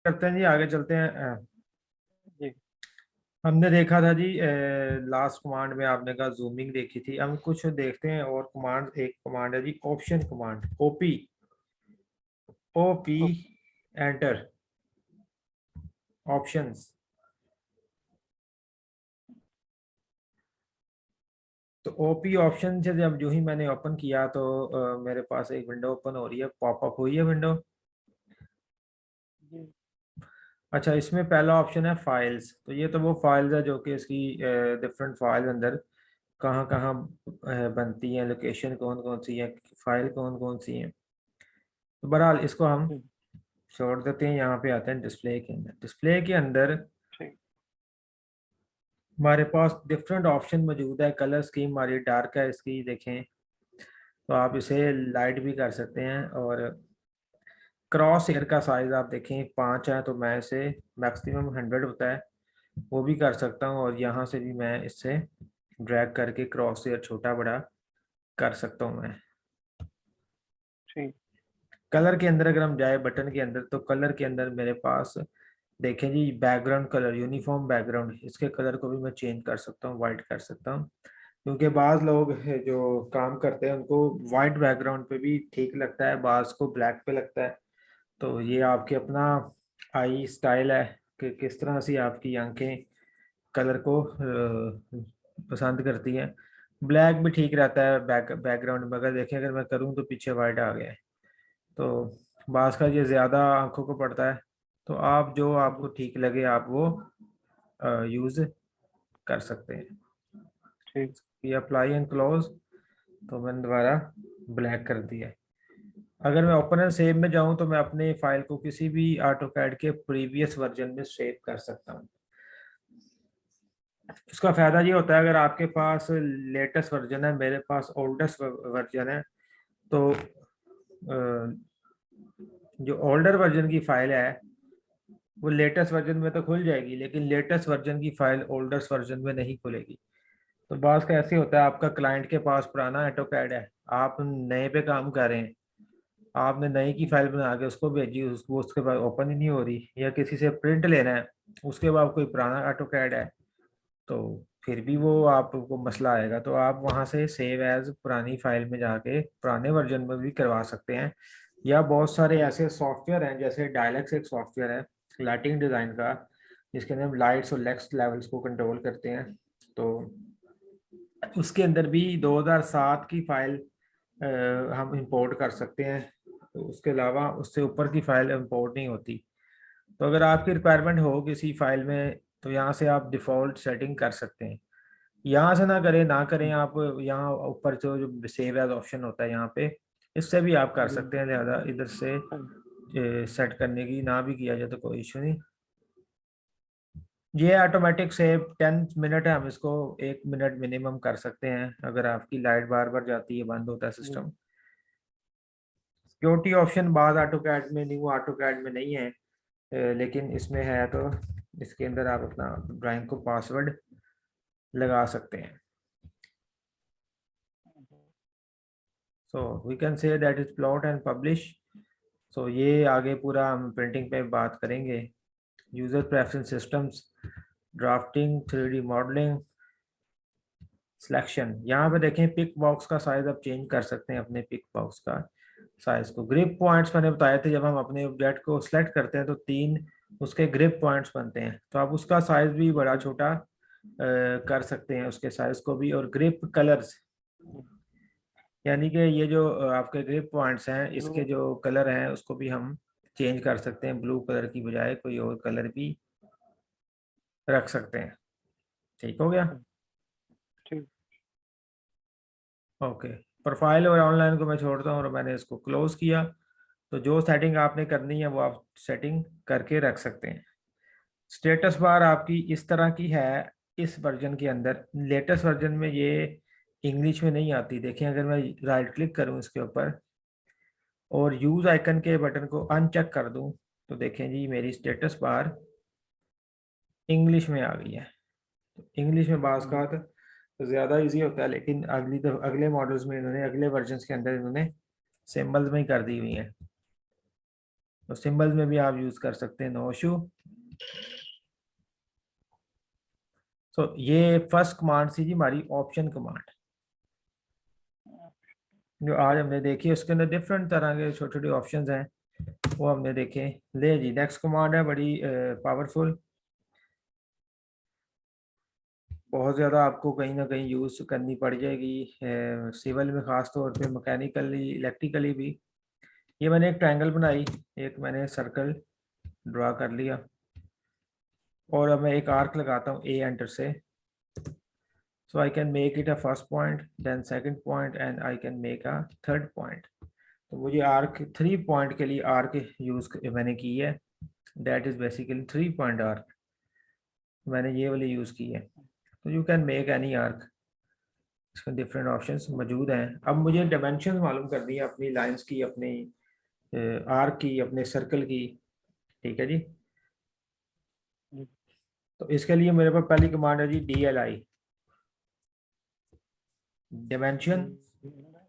करते हैं जी, आगे चलते हैं। जी। हमने देखा था जी, लास्ट कमांड में आपने कहा जूमिंग देखी थी। हम कुछ देखते हैं और कमांड। एक कमांड है जी option command, OP. OP okay. Enter options. तो ओपी ऑप्शन से जब जो ही मैंने ओपन किया तो मेरे पास एक विंडो ओपन हो रही है, पॉपअप हुई है विंडो। जी। अच्छा, इसमें पहला ऑप्शन है फाइल्स। तो ये तो वो फाइल्स है जो कि इसकी डिफरेंट फाइल्स अंदर कहाँ कहाँ बनती हैं, लोकेशन कौन कौन सी है, फाइल कौन कौन सी है। तो बहरहाल इसको हम जी। छोड़ देते हैं। यहाँ पे आते हैं डिस्प्ले के अंदर। डिस्प्ले के अंदर ठीक। हमारे पास डिफरेंट ऑप्शन मौजूद है। कलर स्कीम हमारी डार्क है इसकी, देखें। तो आप इसे लाइट भी कर सकते हैं। और क्रॉस हेयर का साइज आप देखें 5 है, तो मैं इसे मैक्सिमम 100 होता है वो भी कर सकता हूँ। और यहाँ से भी मैं इससे ड्रैग करके क्रॉस हेयर छोटा बड़ा कर सकता हूँ मैं। ठीक। कलर के अंदर अगर हम जाए बटन के अंदर, तो कलर के अंदर मेरे पास देखें जी, बैकग्राउंड कलर, यूनिफॉर्म बैकग्राउंड, इसके कलर को भी मैं चेंज कर सकता हूँ, वाइट कर सकता हूँ। क्योंकि बाज लोग है जो काम करते हैं उनको वाइट बैकग्राउंड पे भी ठीक लगता है, बाज को ब्लैक पे लगता है। तो ये आपके अपना आई स्टाइल है कि किस तरह से आपकी आंखें कलर को पसंद करती हैं। ब्लैक भी ठीक रहता है बैकग्राउंड में। अगर देखें, अगर मैं करूँ तो पीछे वाइट आ गया है। तो बास का ये ज़्यादा आंखों को पड़ता है। तो आप जो आपको जी। ठीक लगे आप वो यूज़ कर सकते हैं। ठीक। ये अप्लाई एंड क्लोज, तो मैंने दोबारा ब्लैक कर दिया है। अगर मैं ओपन एंड सेव में जाऊं तो मैं अपने फाइल को किसी भी ऑटोकैड के प्रीवियस वर्जन में सेव कर सकता हूं। इसका फायदा ये होता है, अगर आपके पास लेटेस्ट वर्जन है, मेरे पास ओल्डेस्ट वर्जन है, तो जो ओल्डर वर्जन की फाइल है वो लेटेस्ट वर्जन में तो खुल जाएगी, लेकिन लेटेस्ट वर्जन की फाइल ओल्डेस्ट वर्जन में नहीं खुलेगी। तो बात का ऐसे होता है, आपका क्लाइंट के पास पुराना ऑटोकैड है, आप नए पे काम कर रहे हैं, आपने नई की फाइल बना के उसको भेजी, उसको उसके बाद ओपन ही नहीं हो रही, या किसी से प्रिंट लेना है, उसके बाद कोई पुराना ऑटोकैड है, तो फिर भी वो आपको मसला आएगा। तो आप वहां से सेव एज पुरानी फाइल में जाके पुराने वर्जन में भी करवा सकते हैं। या बहुत सारे ऐसे सॉफ्टवेयर हैं, जैसे डायलैक्स एक सॉफ्टवेयर है लाइटिंग डिज़ाइन का, जिसके अंदर हम लाइट्स और लेक्स लेवल्स को कंट्रोल करते हैं। तो उसके अंदर भी 2007 की फाइल हम इंपोर्ट कर सकते हैं। तो उसके अलावा उससे ऊपर की फाइल इंपोर्ट नहीं होती। तो अगर आपकी रिक्वायरमेंट हो किसी फाइल में, तो यहाँ से आप डिफ़ॉल्ट सेटिंग कर सकते हैं। यहाँ से ना करें आप, यहाँ ऊपर जो सेव एज ऑप्शन होता है यहाँ पे, इससे भी आप कर जी। सकते हैं। ज़्यादा इधर से सेट करने की ना भी किया जाए तो कोई इशू नहीं। ये ऑटोमेटिक सेव 10 मिनट है, हम इसको 1 मिनट मिनिमम कर सकते हैं। अगर आपकी लाइट बार बार जाती है, बंद होता है जी। सिस्टम। सिक्योरिटी ऑप्शन बाद ऑटो कैड में, न्यू ऑटो कैड में नहीं है, लेकिन इसमें है। तो इसके अंदर आप अपना ड्राइंग को पासवर्ड लगा सकते हैं। So we can say that is plot and publish. So ये आगे पूरा हम प्रिंटिंग पे बात करेंगे। User preference systems, drafting, 3D modelling, selection. यहाँ पे देखें पिक बॉक्स का साइज आप चेंज कर सकते हैं, अपने पिक बॉक्स का साइज को। ग्रिप पॉइंट्स मैंने बताए थे, जब हम अपने ऑब्जेक्ट को सिलेक्ट करते हैं तो 3 उसके ग्रिप पॉइंट्स बनते हैं, तो आप उसका साइज भी बड़ा छोटा कर सकते हैं, उसके साइज को भी। और ग्रिप कलर्स, यानी कि ये जो आपके ग्रिप पॉइंट्स हैं, इसके ब्लू। जो कलर हैं उसको भी हम चेंज कर सकते हैं। ब्लू कलर की बजाय कोई और कलर भी रख सकते हैं। ठीक हो गया। ठीक। ओके, प्रोफाइल और ऑनलाइन को मैं छोड़ता हूँ और मैंने इसको क्लोज किया। तो जो सेटिंग आपने करनी है वो आप सेटिंग करके रख सकते हैं। स्टेटस बार आपकी इस तरह की है इस वर्जन के अंदर। लेटेस्ट वर्जन में ये इंग्लिश में नहीं आती। देखें, अगर मैं राइट क्लिक करूँ इसके ऊपर और यूज आइकन के बटन को अनचेक कर दूं, तो देखें जी मेरी स्टेटस बार इंग्लिश में आ गई है। तो इंग्लिश में बात का तो ज़्यादा इजी होता है, लेकिन अगले मॉडल्स में इन्होंने, अगले वर्जन्स के अंदर इन्होंने सिंबल्स में ही कर दी हुई हैं। तो सिंबल्स में भी आप यूज कर सकते हैं, नो इशू। तो ये फर्स्ट कमांड थी जी हमारी ऑप्शन कमांड, जो आज हमने देखी। उसके अंदर डिफरेंट तरह के छोटे छोटे ऑप्शंस हैं, वो हमने देखे। ले जी, नेक्स्ट कमांड है बड़ी पावरफुल, बहुत ज़्यादा आपको कहीं ना कहीं यूज़ करनी पड़ जाएगी सिविल में, ख़ास तौर पे मैकेनिकली, इलेक्ट्रिकली भी। ये मैंने एक ट्रायंगल बनाई, एक मैंने सर्कल ड्रा कर लिया, और अब मैं एक आर्क लगाता हूँ ए एंटर से। So I can make it a first point, then second point, and I can make a third point. तो मुझे आर्क 3 पॉइंट के लिए आर्क यूज़ मैंने की है, that is basically 3 point arc मैंने ये वाली यूज़ की है। तो you can make any arc, इसमें डिफरेंट ऑप्शंस मौजूद हैं। अब मुझे डायमेंशन मालूम करनी है अपनी लाइंस की, अपनी आर्क की, अपने सर्कल की। ठीक है जी। तो इसके लिए मेरे पास पहली कमांड है जी DLI, dimension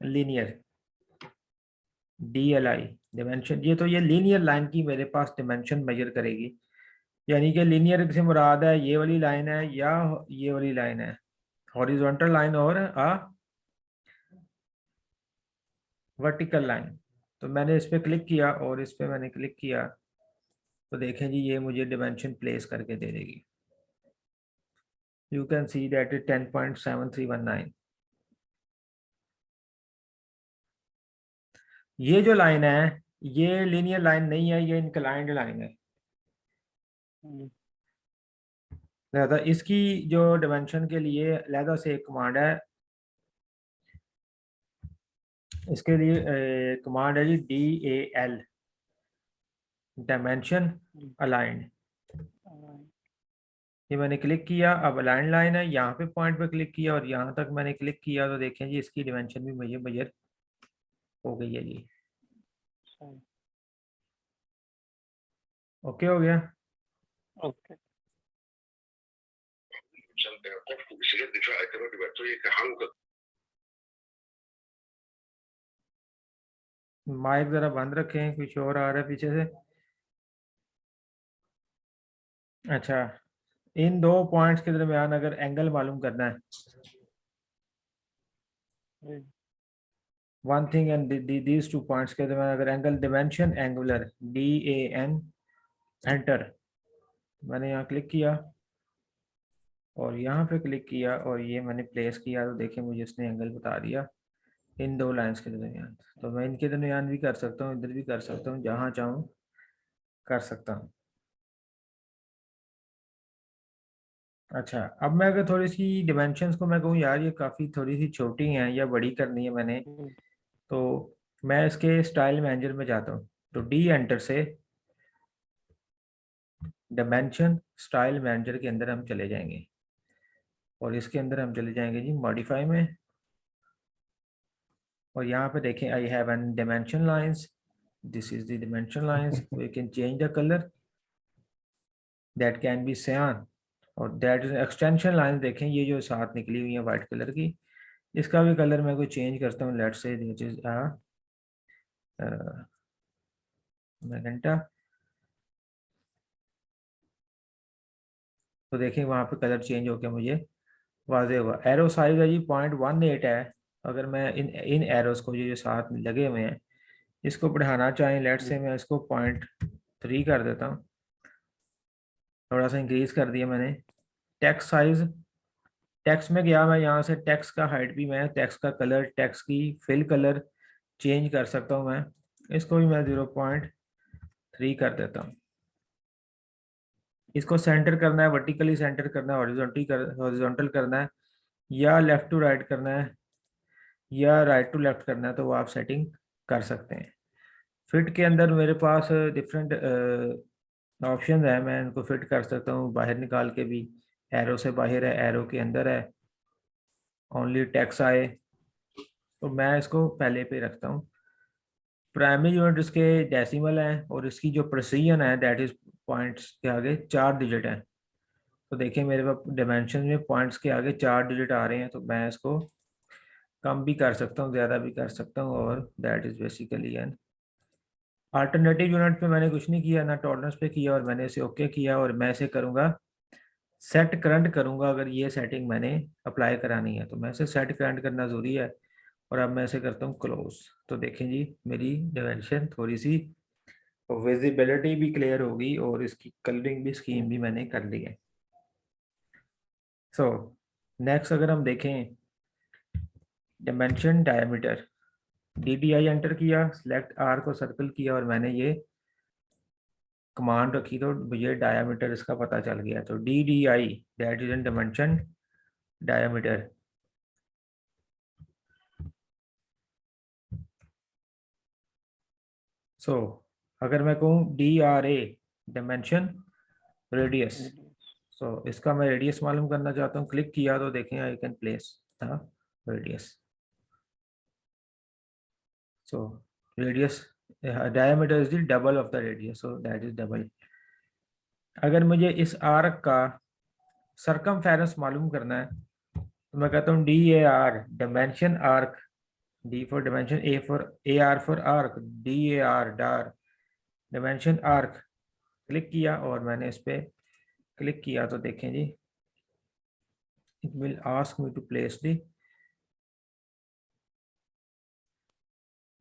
linear. DLI dimension, ये लीनियर लाइन की मेरे पास डायमेंशन मेजर करेगी। यानी कि लीनियर से मुराद है ये वाली लाइन है या ये वाली लाइन है, हॉरिजॉन्टल लाइन और वर्टिकल लाइन। तो मैंने इस पर क्लिक किया और इस पर मैंने क्लिक किया, तो देखें जी ये मुझे डिमेंशन प्लेस करके दे देगी। You can see that is 10.7319। ये जो लाइन है ये लीनियर लाइन नहीं है, ये इंक्लाइंड लाइन है। लिहाजा इसकी जो डिमेंशन के लिए लिहाजा से एक कमांड है, इसके लिए कमांड है जी DAL, डायमेंशन अलाइंड। ये मैंने क्लिक किया, अब अलाइन लाइन है, यहाँ पे पॉइंट पे क्लिक किया और यहाँ तक मैंने क्लिक किया, तो देखें जी इसकी डिमेंशन भी मुझे मेजर हो गई है जी। ओके हो गया। ओके। माइक जरा बंद रखें, कुछ और आ रहा है पीछे से। अच्छा, इन दो पॉइंट्स के दरमियान अगर एंगल मालूम करना है, one thing and these two points के दरमियान अगर angle, dimension angular DAN, enter. मैंने यहाँ क्लिक किया और यहाँ पे क्लिक किया और ये मैंने प्लेस किया, तो देखिए मुझे इसने एंगल बता दिया इन दो लाइंस के दरमियान। तो मैं इनके दरमियान भी कर सकता हूँ, इधर भी कर सकता हूँ, जहाँ चाहूँ कर सकता हूँ। अच्छा, अब मैं अगर थोड़ी सी डिमेंशंस को मैं कहूँ यार ये काफ़ी थोड़ी सी छोटी हैं या बड़ी करनी है मैंने, तो मैं इसके स्टाइल मैनेजर में जाता हूँ, तो D एंटर से डायमेंशन स्टाइल मैनेजर के अंदर हम चले जाएंगे और इसके अंदर हम चले जाएंगे जी मॉडिफाई में, और यहाँ पे देखें I have an dimension lines, this is the dimension lines, we can change the colour, that can be cyan, और दैट इज एक्सटेंशन लाइन। देखें ये जो साथ निकली हुई है वाइट कलर की, इसका भी कलर मैं कोई चेंज करता हूँ, let's say this is magenta. तो देखें वहाँ पे कलर चेंज होकर मुझे वाजे हुआ। एरो साइज है जी 0.18 है। अगर मैं इन इन एरोस को जो साथ में लगे हुए हैं इसको बढ़ाना चाहें, लेट से मैं इसको 0.3 कर देता हूँ, थोड़ा सा इंक्रीज कर दिया मैंने। टेक्स्ट साइज, टेक्स्ट में गया मैं, यहाँ से टेक्स्ट का हाइट भी मैं, टेक्स्ट का कलर, टेक्स्ट की फिल कलर चेंज कर सकता हूँ मैं, इसको भी मैं 0.3 कर देता हूँ। इसको सेंटर करना है, वर्टिकली सेंटर करना है, हॉरिजॉन्टल करना है, या लेफ्ट टू राइट करना है, या राइट टू लेफ्ट करना है, तो वो आप सेटिंग कर सकते हैं। फिट के अंदर मेरे पास डिफरेंट ऑप्शन है, मैं इनको फिट कर सकता हूँ बाहर निकाल के भी, एरो से बाहर है, एरो के अंदर है, ओनली टेक्स्ट आए, तो मैं इसको पहले पे रखता हूँ। प्राइमरी यूनिट इसके डेसिमल है और इसकी जो प्रेसिजन है दैट इज पॉइंट्स के आगे 4 डिजिट है। तो देखिए मेरे पास डायमेंशन में पॉइंट्स के आगे 4 डिजिट आ रहे हैं, तो मैं इसको कम भी कर सकता हूँ, ज़्यादा भी कर सकता हूँ, और that is basically an alternative unit पे मैंने कुछ नहीं किया, ना टॉलरेंस पे किया, और मैंने इसे ओके किया, और मैं इसे करूँगा सेट करंट करूँगा। अगर ये सेटिंग मैंने अप्लाई करानी है तो मैं इसे सेट करंट करना ज़रूरी है। और अब मैं इसे करता हूँ क्लोज। तो देखें जी, मेरी डायमेंशन थोड़ी सी विजिबिलिटी भी क्लियर होगी, और इसकी कलरिंग भी स्कीम भी मैंने कर ली है। सो नेक्स्ट अगर हम देखें डायमेंशन डायमीटर, DDI एंटर किया, सिलेक्ट आर को सर्कल किया, और मैंने ये कमांड रखी तो मुझे डायमीटर इसका पता चल गया। तो DDI that is in dimension diameter. So अगर मैं कहूँ DRA डायमेंशन रेडियस, सो इसका मैं रेडियस मालूम करना चाहता हूँ। क्लिक किया तो देखें I can place the radius. So radius diameter is the double of the radius, so that is double. अगर मुझे इस आर्क का सरकमफेरेंस मालूम करना है तो मैं कहता हूँ DAR dimension arc, D for dimension, AR for arc, DAR Dar dimension arc. Click किया और मैंने इस पे क्लिक किया तो देखें जी, it will ask me to place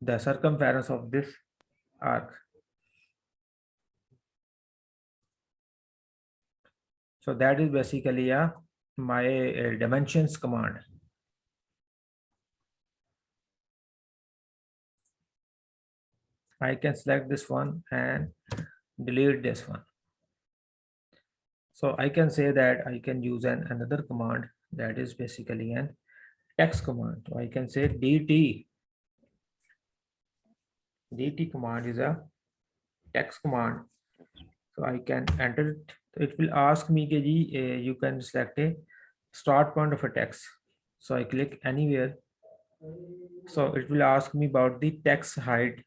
the circumference of this arc. So that is basically my dimensions command. I can select this one and delete this one. So I can say that I can use another command that is basically an text command. So I can say DT. DT command is a text command. So I can enter it. It will ask me कि जी you can select a start point of a text. So I click anywhere. So it will ask me about the text height.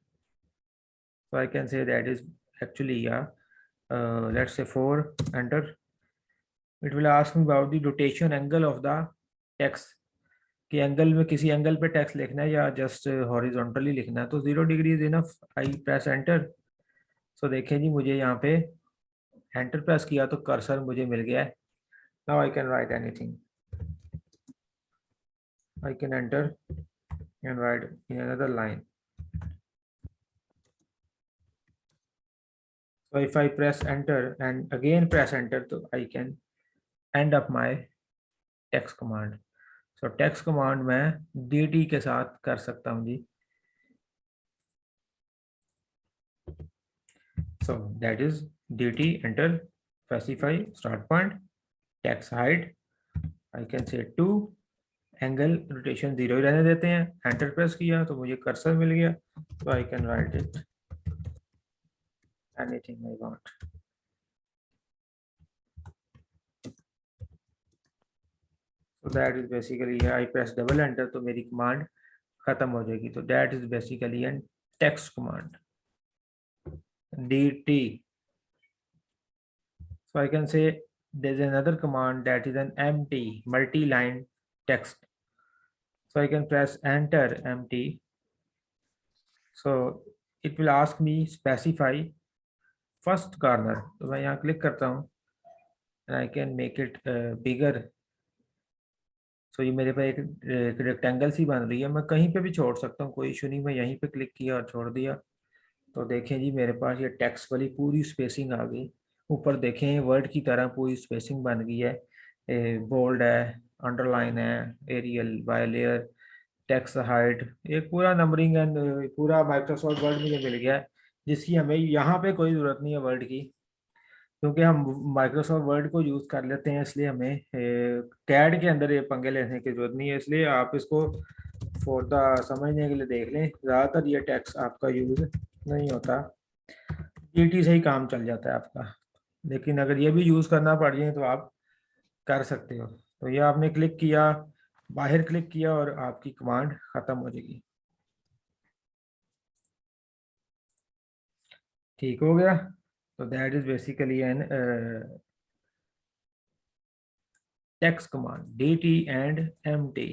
So I can say that is actually let's say 4, enter. It will ask me about the rotation angle of the text, कि angle में किसी angle पे text लिखना है या just horizontally लिखना है। तो 0 degree is enough. I press enter. So देखें जी, मुझे यहाँ पे एंटर प्रेस किया तो कर्सर मुझे मिल गया है। Now I can write anything. I can enter and write in another line. So if I press enter and again press enter, so I can end up my text command. So text command मैं dt के साथ कर सकता हूँ जी. So that is dt, enter, specify start point, text height. I can say 2, angle rotation 0 ही रहने देते हैं. Enter press किया तो मुझे कर्सर मिल गया. So I can write it anything I want. So that is basically I press double enter तो मेरी command खत्म हो जाएगी. तो that is basically an text command. DT. So I can say there's another command that is an empty multi-line text. So I can press enter empty. So it will ask me specify first corner. तो मैं यहाँ click करता हूँ and I can make it bigger. So ये मेरे पे एक rectangle सी बन रही है. मैं कहीं पे भी छोड़ सकता हूँ, कोई इशू नहीं. मैं यहीं पे क्लिक किया और छोड़ दिया. तो देखें जी, मेरे पास ये टेक्स्ट वाली पूरी स्पेसिंग आ गई. ऊपर देखें वर्ड की तरह पूरी स्पेसिंग बन गई है. बोल्ड है, अंडरलाइन है, Arial, by layer, text height, एक पूरा नंबरिंग एंड पूरा माइक्रोसॉफ्ट वर्ड मुझे मिल गया है, जिसकी हमें यहाँ पे कोई ज़रूरत नहीं है वर्ड की, क्योंकि हम माइक्रोसॉफ्ट वर्ड को यूज़ कर लेते हैं. इसलिए हमें कैड के अंदर ये पंगे लेने की जरूरत नहीं है. इसलिए आप इसको फॉर द समझने के लिए देख लें. ज़्यादातर ये टेक्स्ट आपका यूज़ नहीं होता, DT से ही काम चल जाता है आपका. लेकिन अगर ये भी यूज़ करना पड़ जाए तो आप कर सकते हो. तो ये आपने क्लिक किया, बाहर क्लिक किया और आपकी कमांड ख़त्म हो जाएगी. ठीक हो गया. तो that is basically an text command DT and MT.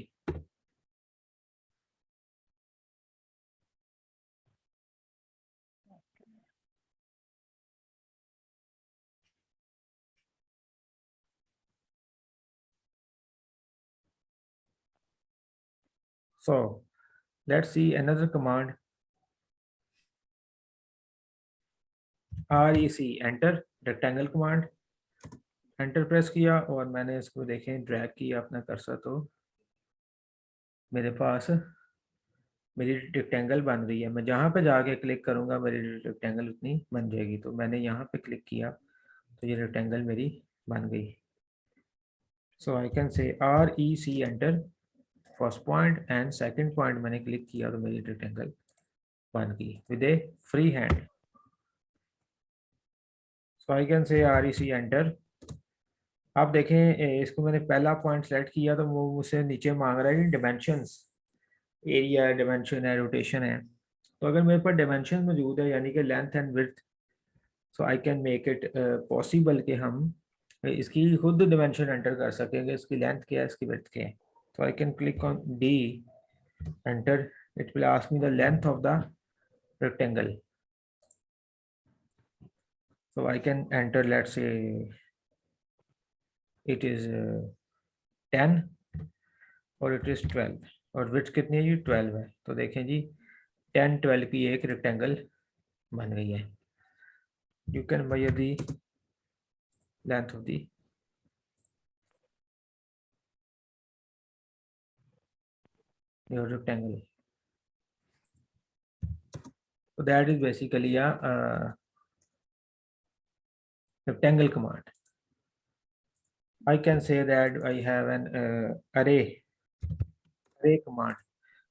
So let's see another command, REC enter, rectangle command. Enter press किया और मैंने इसको देखें ड्रैग किया अपना कर्सर, तो मेरे पास मेरी रेक्टेंगल बन रही है। मैं जहाँ पे जाके क्लिक करूँगा मेरी रेक्टेंगल उतनी बन जाएगी। तो मैंने यहाँ पे क्लिक किया तो ये रेक्टेंगल मेरी बन गई। So I can say REC enter, first point and second point मैंने क्लिक किया तो मेरी रेक्टेंगल बन गई with a free hand. So I can say REC enter. आप देखें इसको मैंने पहला पॉइंट सेलेक्ट किया तो वो मुझसे नीचे मांग रहा है कि डिमेंशंस, एरिया डिमेंशन है, रोटेशन है। तो अगर मेरे पास डिमेंशन मौजूद है यानी कि length and width, so I can make it possible कि हम इसकी खुद डिमेंशन एंटर कर सकेंगे, इसकी लेंथ क्या है, इसकी विड्थ क्या है। तो I can click on D, enter, it will ask me the length of the rectangle. so I can enter, let's say it is 10 और it is 12 और विड्थ कितनी है जी 12 है। तो देखें जी 10 12 की एक रेक्टेंगल बन गई है। You can measure the length of the your rectangle. So that is basically a rectangle command. I can say that I have an array command.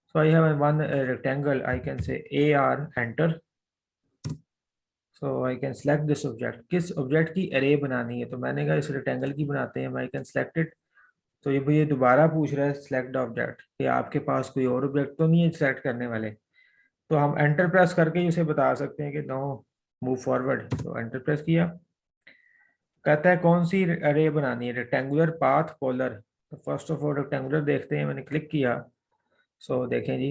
So I have one rectangle. I can say AR enter. So I can select this object. किस object की array बनानी है, तो मैंने कहा इस rectangle की बनाते हैं। I can select it. तो ये भैया दोबारा पूछ रहा है select the object कि आपके पास कोई और object तो नहीं है select करने वाले। तो हम एंटर प्रेस करके उसे बता सकते हैं कि नो मूव फॉरवर्ड। तो एंटर प्रेस किया, कहता है कौन सी अरे बनानी है, रेक्टेंगुलर पाथ पोलर। तो फर्स्ट ऑफ ऑल रेक्टेंगुलर देखते हैं, मैंने क्लिक किया। सो देखें जी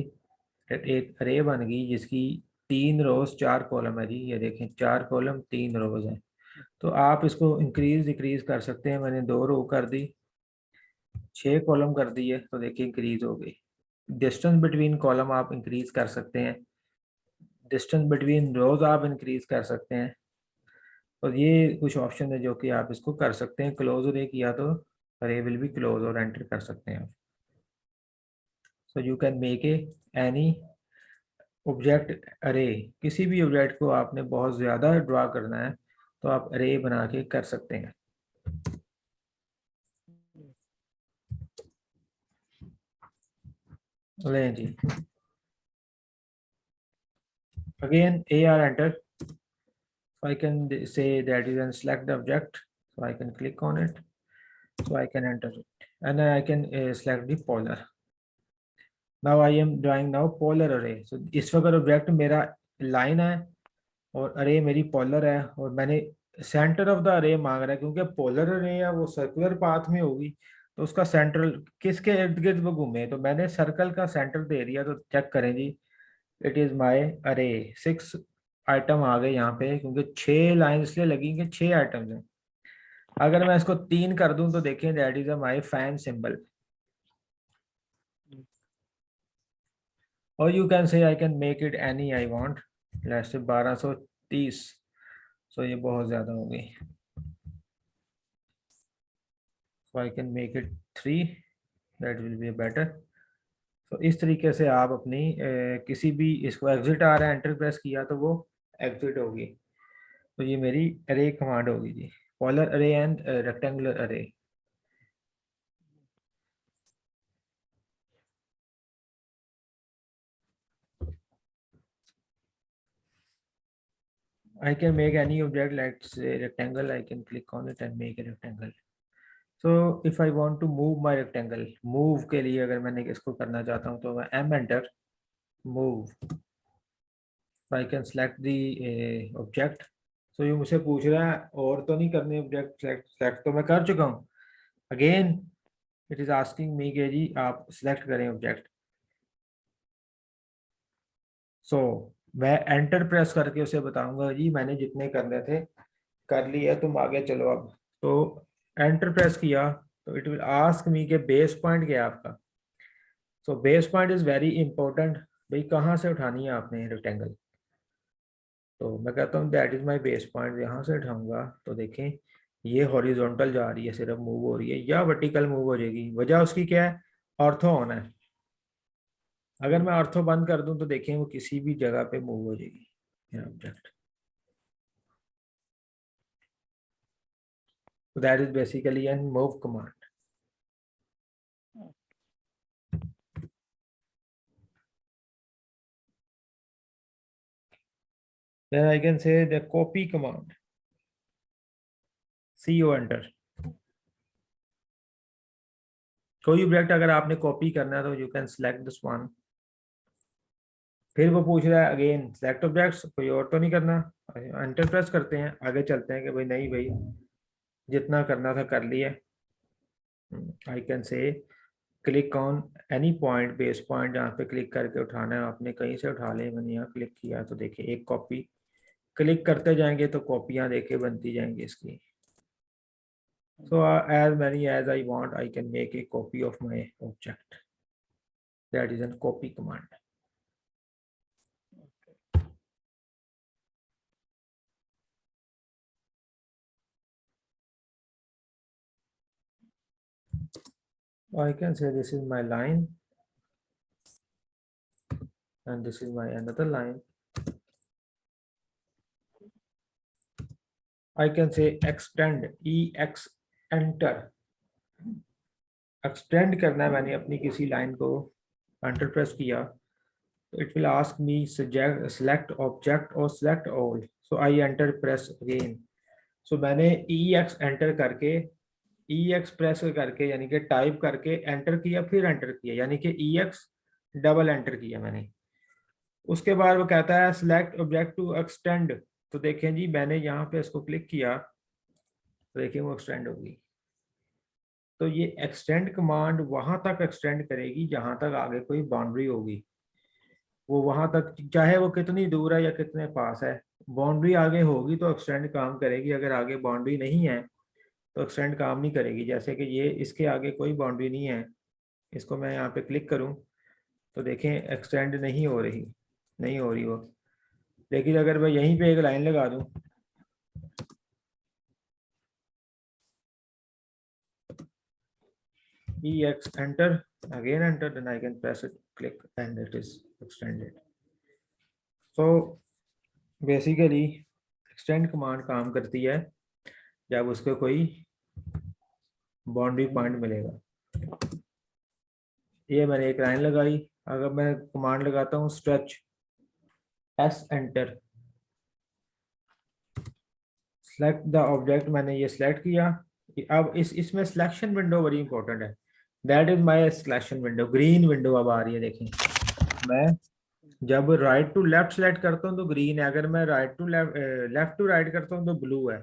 एक अरे बन गई जिसकी 3 रोज 4 कॉलम है जी। ये देखें 4 कॉलम 3 रोज है। तो आप इसको इंक्रीज डिक्रीज कर सकते हैं। मैंने 2 रो कर दी, 6 कॉलम कर दी है, तो देखिए इंक्रीज हो गई। डिस्टेंस बिटवीन कॉलम आप इंक्रीज कर सकते हैं, डिस्टेंस बिटवीन रोज आप इंक्रीज कर सकते हैं। और ये कुछ ऑप्शन है जो कि आप इसको कर सकते हैं। क्लोज अरे किया तो अरे विल बी क्लोज और एंटर कर सकते हैं आप। So you can make a any object अरे। किसी भी ऑब्जेक्ट को आपने बहुत ज़्यादा ड्रा करना है तो आप अरे बना के कर सकते हैं। लें जी again AR enter. So I can say that is and select the object. So I can click on it. So I can enter it and I can select the polar. Now I am drawing now polar array. So इस वक्त object मेरा line है और अरे मेरी polar है और मैंने सेंटर ऑफ द अरे मांग रहा है क्योंकि पोलर अरे है वो सर्कुलर पाथ में होगी। तो उसका सेंट्रल किसके इर्द गिर्द वो घूमे, तो मैंने सर्कल का सेंटर दे दिया। तो चेक करें जी इट इज माय अरे 6 आइटम आ गए यहाँ पे क्योंकि 6 लाइन इसलिए लगी कि 6 आइटम्स हैं। अगर मैं इसको 3 कर दूं तो देखिए that is my fan symbol. और you can say I can make it any I want, let's say 1230। So ये बहुत ज्यादा हो गई। So I can make it 3, that will be better. तो इस तरीके से आप अपनी किसी भी इसको एग्जिट आ रहा है एंटर प्रेस किया तो वो एग्जिट होगी। तो ये मेरी अरे कमांड होगी जी, पोलर अरे एंड रेक्टेंगुलर अरे। I can make any object, let's say rectangle. I can click on it and make a rectangle. So if I want to move my rectangle, move के लिए अगर मैंने इसको करना चाहता हूँ तो मैं M enter, move. So I can select the object. So ये मुझसे पूछ रहा है और तो नहीं करने object select तो मैं कर चुका हूँ। Again it is asking me कि जी आप select करें object. So मैं enter प्रेस करके उसे बताऊंगा जी मैंने जितने करने थे कर लिया, तुम आगे चलो अब। तो एंटर प्रेस किया तो इट विल आस्क मी के बेस पॉइंट क्या है आपका। So base point is very important. भाई कहाँ से उठानी है आपने रेक्टेंगल? तो मैं कहता हूँ that is my base point, यहाँ से उठाऊंगा तो देखें ये हॉरिजॉन्टल जा रही है, सिर्फ मूव हो रही है, या वर्टिकल मूव हो जाएगी। वजह उसकी क्या है? ऑर्थो होना है। अगर मैं ऑर्थो बंद कर दूं तो देखें वो किसी भी जगह पे मूव हो जाएगी object. So that is basically a move command. Then I can say the copy command. CO enter. कोई ऑब्जेक्ट अगर आपने कॉपी करना है तो you can select this one. फिर वो पूछ रहा है अगेन सेलेक्ट ऑब्जेक्ट्स, कोई और तो नहीं करना। एंटर प्रेस करते हैं, आगे चलते हैं कि भाई नहीं भाई जितना करना था कर लिया। आई कैन से click on any point, base point जहाँ पे क्लिक करके उठाना है आपने, कहीं से उठा ले। मैंने यहाँ क्लिक किया तो देखिए एक कॉपी, क्लिक करते जाएंगे तो कॉपियाँ देखे बनती जाएंगी इसकी। So as many as I want, I can make a copy of my object. That is a copy command. I can say this is my line and this is my another line. I can say extend, ex enter. Extend करना है मैंने अपनी किसी line को, enter press किया तो it will ask me select object or select all. So I enter press again. So मैंने ex enter करके ex प्रेस करके यानी कि टाइप करके एंटर किया, फिर एंटर किया, यानी कि ex डबल एंटर किया मैंने। उसके बाद वो कहता है सिलेक्ट ऑब्जेक्ट टू एक्सटेंड। तो देखें जी मैंने यहाँ पे इसको क्लिक किया तो देखें वो एक्सटेंड होगी। तो ये एक्सटेंड कमांड वहां तक एक्सटेंड करेगी जहां तक आगे कोई बाउंड्री होगी। वो वहां तक चाहे वो कितनी दूर है या कितने पास है, बाउंड्री आगे होगी तो एक्सटेंड काम करेगी। अगर आगे बाउंड्री नहीं है तो एक्सटेंड काम नहीं करेगी। जैसे कि ये इसके आगे कोई बाउंड्री नहीं है, इसको मैं यहाँ पे क्लिक करूँ तो देखें एक्सटेंड नहीं हो रही, नहीं हो रही वो। लेकिन अगर मैं यहीं पे एक लाइन लगा दूं, ex enter again enter, then I can press it, click and it is extended. So basically extend command काम करती है जब उसको कोई बाउंड्री पॉइंट मिलेगा। ये मैंने एक लाइन लगाई। अगर मैं कमांड लगाता हूँ stretch, S enter, select the object, मैंने ये सिलेक्ट किया। अब इसमें सिलेक्शन विंडो बड़ी इंपॉर्टेंट है। That is my selection window, green window अब आ रही है। देखें मैं जब राइट टू लेफ्ट सेलेक्ट करता हूँ तो ग्रीन है, अगर मैं right to left to right करता हूँ तो ब्लू है।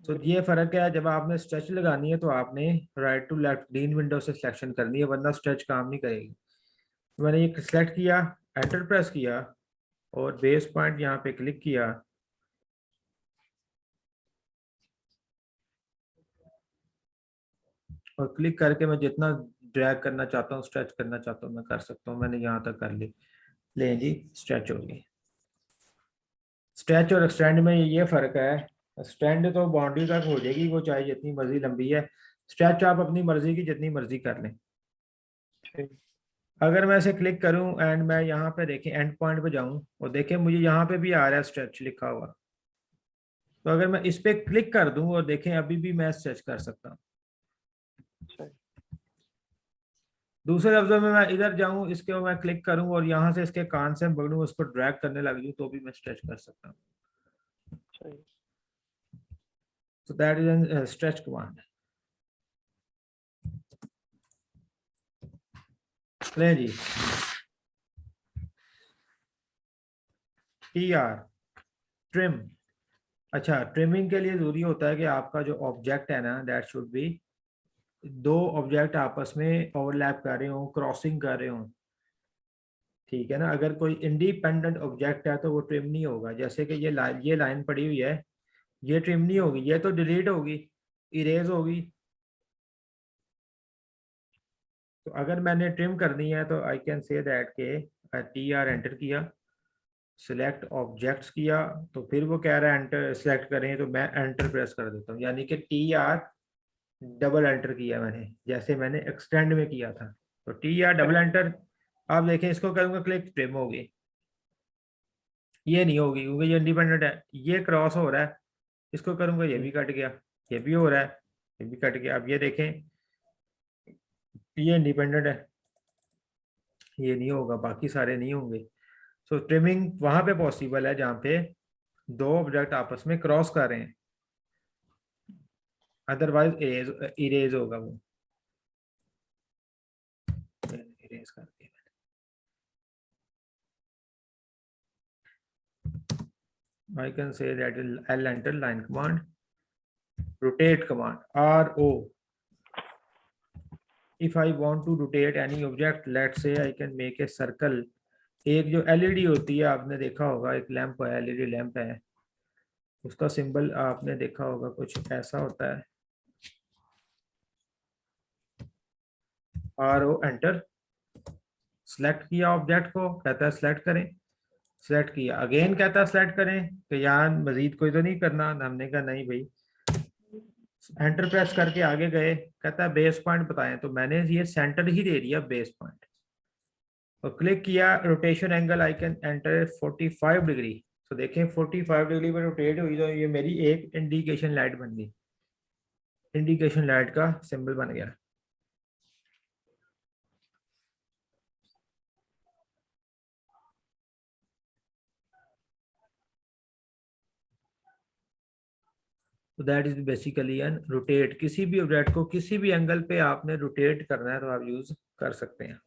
तो ये फर्क है, जब आपने स्ट्रेच लगानी है तो आपने right to left green window से सिलेक्शन करनी है, वरना स्ट्रेच काम नहीं करेगी। मैंने ये सिलेक्ट किया, एंटर प्रेस किया और बेस पॉइंट यहाँ पे क्लिक किया। और क्लिक करके मैं जितना ड्रैग करना चाहता हूँ, स्ट्रेच करना चाहता हूँ, मैं कर सकता हूँ। मैंने यहाँ तक कर ली, ले जी स्ट्रेच हो गई। स्ट्रेच और एक्सटेंड में ये फर्क है, एक्सटेंड तो बाउंड्री तक हो जाएगी वो, चाहे जितनी मर्जी लंबी है। स्ट्रेच आप अपनी मर्जी की जितनी मर्जी कर लें। ठीक। अगर मैं इसे क्लिक करूं एंड मैं यहाँ पे देखें एंड पॉइंट पे जाऊं और देखें मुझे यहाँ पे भी आ रहा है स्ट्रेच लिखा हुआ। तो अगर मैं इस पे क्लिक कर दूं और देखें अभी भी मैं स्ट्रेच कर सकता हूँ। ठीक। दूसरे लफ्जों में मैं इधर जाऊं, इसके मैं क्लिक करूं और यहाँ से इसके कान से पकड़ूं, उसको ड्रैग करने लग जाऊं तो भी मैं स्ट्रेच कर सकता हूँ। ठीक। So that is a stretch command. ले जी TR ट्रिम। अच्छा, ट्रिमिंग के लिए जरूरी होता है कि आपका जो ऑब्जेक्ट है ना, दैट शुड बी, दो ऑब्जेक्ट आपस में ओवरलैप कर रहे हो, क्रॉसिंग कर रहे हो, ठीक है ना। अगर कोई इंडिपेंडेंट ऑब्जेक्ट है तो वो ट्रिम नहीं होगा। जैसे कि ये लाइन पड़ी हुई है, ये ट्रिम नहीं होगी, ये तो डिलीट होगी, इरेज होगी। तो अगर मैंने ट्रिम करनी है तो आई कैन से दैट के TR एंटर किया, सिलेक्ट ऑब्जेक्ट्स किया, तो फिर वो कह रहा है एंटर सेलेक्ट करें, तो मैं एंटर प्रेस कर देता हूँ, यानी कि TR डबल एंटर किया मैंने, जैसे मैंने एक्सटेंड में किया था। तो TR डबल एंटर, आप देखें इसको करूंगा क्लिक, ट्रिम होगी, ये नहीं होगी क्योंकि ये इंडिपेंडेंट है, ये क्रॉस हो रहा है, इसको करूंगा ये भी कट गया, ये भी हो रहा है, ये भी कट गया। अब ये देखें ये इंडिपेंडेंट है, ये नहीं होगा, बाकी सारे नहीं होंगे। सो ट्रिमिंग वहां पे पॉसिबल है जहाँ पे दो ऑब्जेक्ट आपस में क्रॉस कर रहे हैं, अदरवाइज इरेज इरेज होगा वो। इरेज कर दिया। I can say that L enter line command, rotate command, RO. If I want to rotate any object, let's say I can make a circle. एक जो LED होती है आपने देखा होगा, एक लैंप है, LED लैंप है, उसका सिंबल आपने देखा होगा कुछ ऐसा होता है, RO एंटर, सेलेक्ट किया ऑब्जेक्ट को, कहता है सेलेक्ट करें, सेलेक्ट किया, अगेन कहता है सेलेक्ट करें, कि यहाँ मजीद कोई तो नहीं करना, हमने कहा नहीं भाई, एंटर प्रेस करके आगे गए, कहता है बेस पॉइंट बताएं, तो मैंने ये सेंटर ही दे दिया बेस पॉइंट, तो क्लिक किया, rotation angle I can enter 45 degree, तो देखें 45 डिग्री पर रोटेट हुई, तो ये मेरी एक इंडिकेशन लाइट बन गई, इंडिकेशन लाइट का सिंबल बन गया। तो that is basically an rotate, किसी भी ऑब्जेक्ट को किसी भी एंगल पे आपने रोटेट करना है तो आप यूज कर सकते हैं।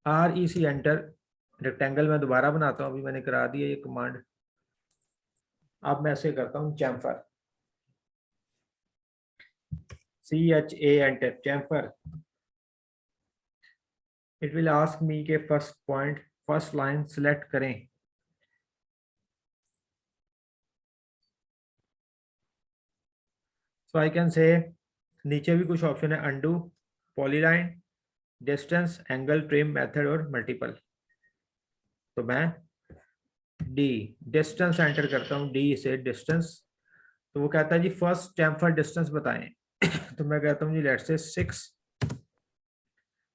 REC एंटर, रेक्टेंगल में दोबारा बनाता हूँ, अभी मैंने करा दिया ये कमांड। अब मैं ऐसे करता हूँ chamfer, CHA enter, chamfer. It will ask me के first point, first line select करें, सो आई कैन से, नीचे भी कुछ ऑप्शन है, undo, polyline, distance, angle, trim, method और मल्टीपल। तो मैं डी डिस्टेंस एंटर करता हूँ, डी से डिस्टेंस, तो वो कहता है जी फर्स्ट चैम्फर डिस्टेंस बताएं तो मैं कहता हूँ जी लेट्स से 6,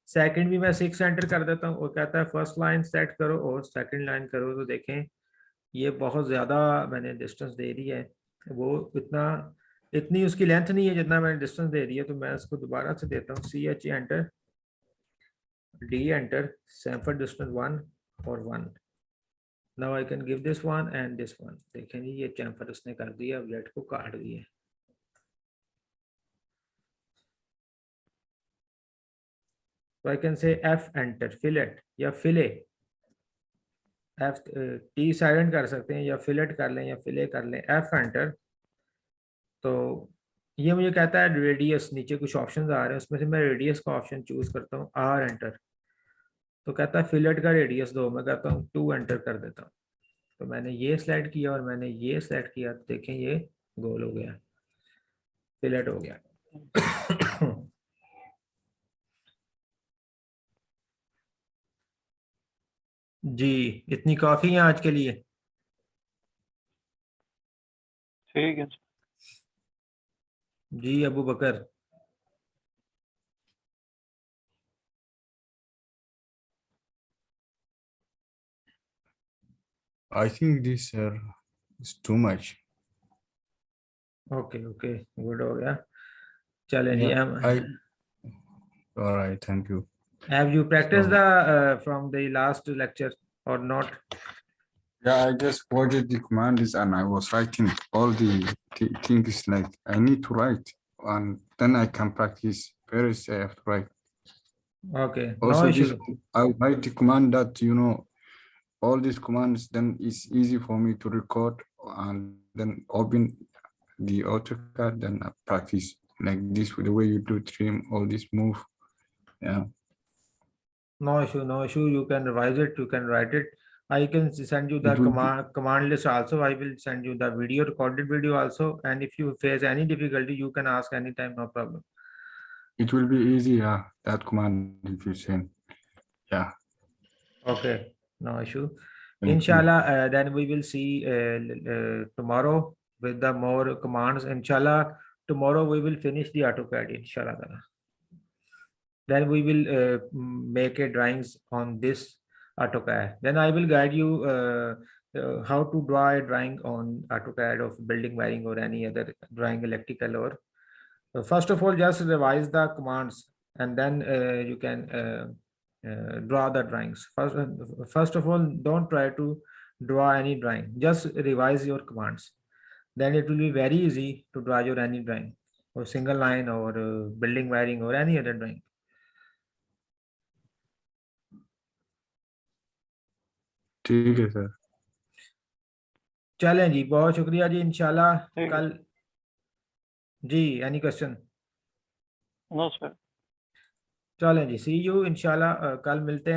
सेकंड भी मैं 6 एंटर कर देता हूँ, वो कहता है फर्स्ट लाइन सेट करो और सेकंड लाइन करो, तो देखें ये बहुत ज़्यादा मैंने डिस्टेंस दे दी है, वो इतनी उसकी लेंथ नहीं है जितना मैंने डिस्टेंस दे दिया, तो मैं उसको दोबारा से देता हूँ, CH enter, D enter, chamfer distance 1 और 1। Now I can give this one and this one, देखें जी ये चैम्फर उसने कर दिया, ऑब्जेक्ट को काट दिया। तो आई कैन से F एंटर, फिलेट या फिले, F T साइलेंट कर सकते हैं या फिलेट कर लें या फिले कर लें, F एंटर। तो ये मुझे कहता है रेडियस, नीचे कुछ ऑप्शंस आ रहे हैं उसमें से मैं रेडियस का ऑप्शन चूज करता हूँ, R एंटर, तो कहता है फिलेट का रेडियस दो, मैं कहता हूँ 2 एंटर कर देता हूँ, तो मैंने ये सेलेक्ट किया और मैंने ये सेलेक्ट किया, तो देखें ये गोल हो गया, फिलेट हो गया। जी इतनी काफी है आज के लिए। ठीक है। जी अबू बकर। I think this is too much. Okay okay good हो गया, चलें जी। All right, thank you. Have you practiced So, the from the last lecture or not? yeah, I just watched the commands and I was writing all the things like I need to write, and then I can practice very safe, right? Okay, no Also, issue. I write the command that, all these commands, then it's easy for me to record and then open the AutoCAD, then I practice like this with the way you do trim, all this move. Yeah. No issue, no issue. You can revise it, you can write it. I can send you the It will be, command list also. I will send you the video, recorded video also. And if you face any difficulty, you can ask anytime, no problem. it will be easy, yeah, that command if you send. Yeah, Okay, no issue. thank you. Inshallah, then we will see tomorrow with the more commands. Inshallah, tomorrow we will finish the AutoCAD, inshallah. Then we will make a drawings on this AutoCAD. Then I will guide you how to draw a drawing on AutoCAD of building wiring or any other drawing, electrical or. First of all, just revise the commands and then you can draw the drawings. First of all, don't try to draw any drawing. Just revise your commands. Then it will be very easy to draw your any drawing or single line or building wiring or any other drawing. ठीक है sir. चलें जी, बहुत शुक्रिया जी. इंशाल्लाह ठीक है. कल जी. Any question? No sir. चलें जी, सी यू इंशाल्लाह. कल मिलते हैं.